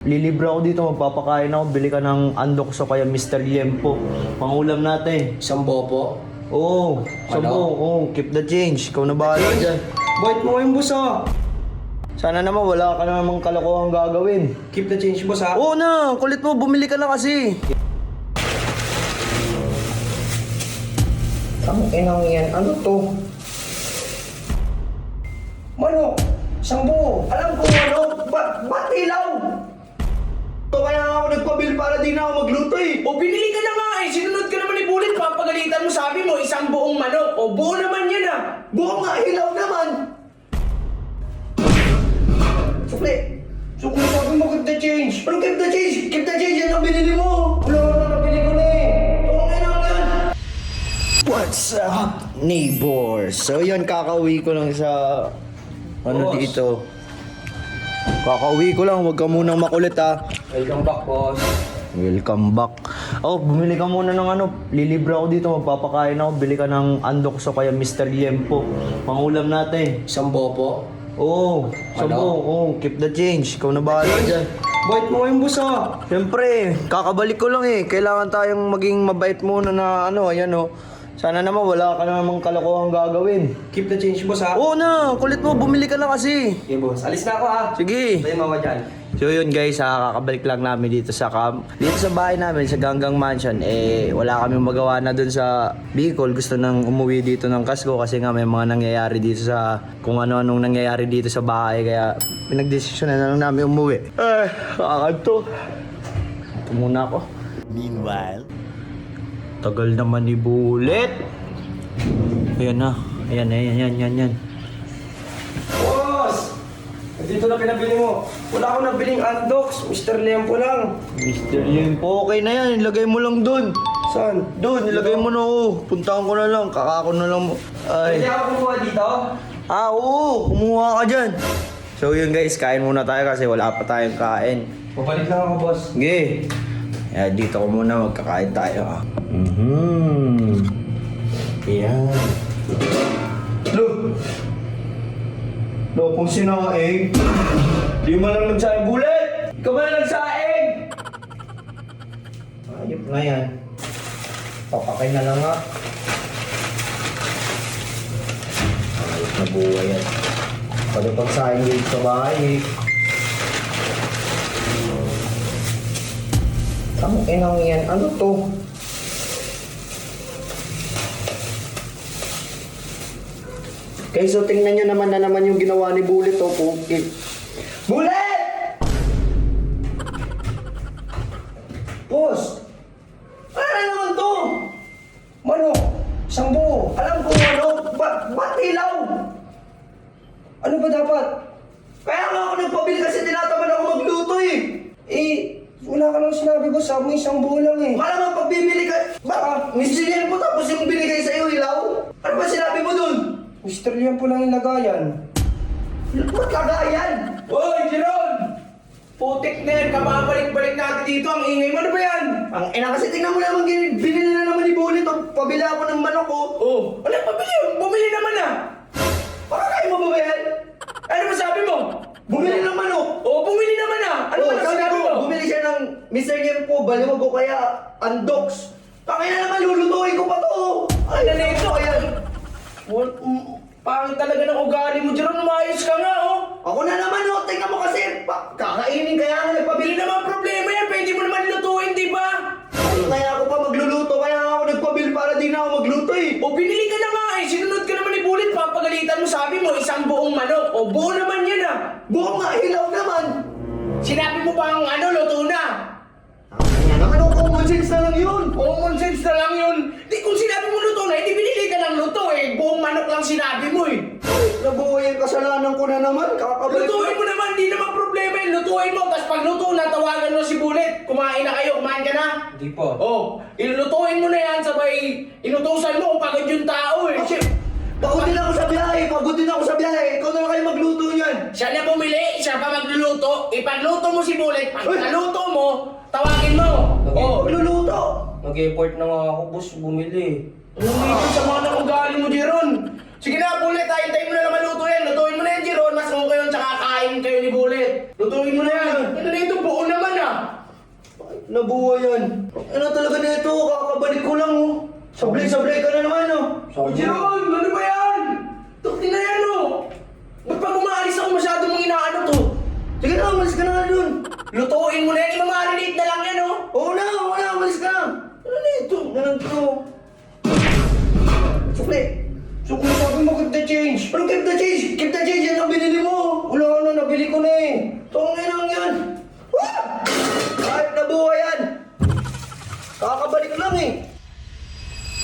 Lilibre ako dito, magpapakain ako, bili ka ng andok so kaya Mr. Liempo. Pangulam natin. Isang bopo. Oo, Ano? keep the change. Ikaw na bahala dyan. Bait mo ngayon, boss, ah. Sana naman wala ka na namang kalokohang gagawin. Keep the change, boss, ah. Oo na, kulit mo, bumili ka na kasi. Ang inang yan, ano to? Manok, isang buo. Alam ko manok, ba't ilaw? So kaya ako nagpabil para di na ako magluto eh. O binili ka na nga eh, sinunod ka naman ni Bullet, papagalitan mo, sabi mo, isang buong manok. O buo naman yan ah. Buong nga, hilaw naman. Sukli, sabi mo keep the change. Anong keep the change? Keep the change, yan ang binili mo. Wala na nabili ko na eh. Okay lang yan. What's up, neighbors? So yun, kakauwi ko lang sa... Ano Boss. dito? Kakauwi ko lang, huwag ka munang makulit ha. Welcome back, boss. Welcome back. Oh, bumili ka muna ng ano. Lilibre ako dito, magpapakain ako. Bili ka ng andok so kaya Mr. Liempo. Pangulam natin. Isang bopo. Oo, Ano? keep the change. Ikaw na bahala dyan. Bait mo ngayon, boss, ah. Siyempre, kakabalik ko lang eh. Kailangan tayong maging mabait muna na ano, ayan oh. Sana naman wala ka na namang kalokohang gagawin. Keep the change, boss, ah. Oo na, kulit mo, bumili ka na kasi. Okay, boss. Alis na ako, ah. Sige. Tayo mama dyan. So yun guys, kakabalik lang namin dito sa dito sa bahay namin, sa Ganggang Mansion. Eh, wala kaming magawa na dun sa Bicol. Gusto nang umuwi dito ng Casco kasi nga may mga nangyayari dito sa, kung ano-anong nangyayari dito sa bahay. Kaya pinagdesisyon na lang namin umuwi. Kakanto. Ito muna ako. Meanwhile, Tagal naman ni Bullet. Ayan na. Ayan. Boss! Dito na pinabili mo. Wala akong nabiling andoks. Mr. Lempo lang. Mr. Limpo, okay na yan. Ilagay mo lang dun. Saan? Dun, ilagay mo na oh. Puntahan ko na lang. Kakako na lang mo. Ay. Pwede ako kumuha dito? Oo. Kumuha ka dyan. So yun guys, kain muna tayo kasi wala pa tayong kain. Pabalik lang ako, boss. Sige. Dito ko muna magkakain tayo. Ayan. Lo, kung sinaing. Di mo lang nagsaing Bullet. Ikaw ba na nagsaing? Ayop na yan. Papakay na lang nga. Ayop na buhay yan. Pwede pagsaing dito sa bahay eh. Ang inang yan, ano to? Okay, so tingnan nyo naman na naman yung ginawa ni Bullet oh, okay. Bullet! Boss! Ano na naman to? Manok, isang buo. Alam ko manok, ba't ilaw? Ano ba dapat? Kaya nga ako nagpabili kasi tinatamad ako magluto eh. Wala ka lang sinabi, boss. Sabi mo isang buo lang eh. Malamang pagbibili ka, baka misilyan mo tapos yung binigay sa'yo ilaw? Ano ba sinabi mo dun? Mr. Liam po lang yung lagayan. Ba't kagayan? Hoy, Jeron! Putik na yan, kababalik-balik natin dito, ang ingay mo, ano ba yan? Ang ina kasi tingnan mo naman, binili na naman ni Bullet oh. Pabili ako ng manok oh. Oh, ano pabili yun? Bumili naman ah! Baka kaya mo ba ba yan? Ano ba sabi mo? Bumili ng manok. Oh, bumili naman ah! Ano ba sabi sinabi mo? Bumili siya ng Mr. Liempo, baliwag ko kaya andoks. Pakaya na naman, lulutuin ko pa to. Ano na ito? Ayan. Pangit talaga ng ugali mo, Jeron, umayos ka nga oh! Ako na naman oh, tingnan mo kasi, kakainin kaya nga nagpabili. Hindi naman problema yan, pwede mo naman lutuin, di ba? Kaya ako pa magluluto, kaya nga ako nagpabil para di na ako magluto eh. O binili ka na nga eh, sinunod ka naman ni Bullet, papagalitan mo, sabi mo, isang buong manok. O buo naman yan ah! Buong nga, hilaw naman. Sinabi mo pa ang ano, luto na! Kaya naman oh, common sense na lang yun. Common sense na lang yun. Di kung sinabi mo luto na, hindi binili ka ng luto eh. Buong manok lang sinabi mo eh. Nabuhay ang kasalanan ko na naman, kakabalik. Lutuin mo naman, di naman problema yun. Lutuin mo, tapos pag luto na, tawagan mo si Bullet. Kumain na kayo, kumain ka na. Hindi po. Oh, ilutuin mo na yan, sabay inutusan mo kung pagod yung tao eh. Pagod din ako sa biyahe, ikaw na lang kayo magluto niyan. Siya na bumili, siya pa magluluto. Ipagluto mo si Bullet, pag naluto mo, tawagin mo. Okay. Oh, Magluluto. Nag-effort na nga ako, boss. Bumili. Umitin sa mga ugali mo, Jeron. Sige na, Bullet, hintayin mo na naman luto yan. Lutuin mo na yan, Jeron. Mas okay yun, tsaka kain kayo ni Bullet. Lutuin mo na yan. Ano na ito, buo na nabuhay yan. Ano talaga nito? Kakabalik ko lang oh. Sablay-sablay ka na naman oh. Jeron, ano ba yan? Tukti na yan oh. Ba't pag umaalis ako masyado mong inaano to? Sige na, umalis ka na nga dun. Lutuin mo na yan, imamarinate na lang yan oh. Oo na, umalis ka na. Ano na ito? Ganun to. Sukli. So kung sabi mo keep the change. Ano keep the change? Keep the change, yan ang binili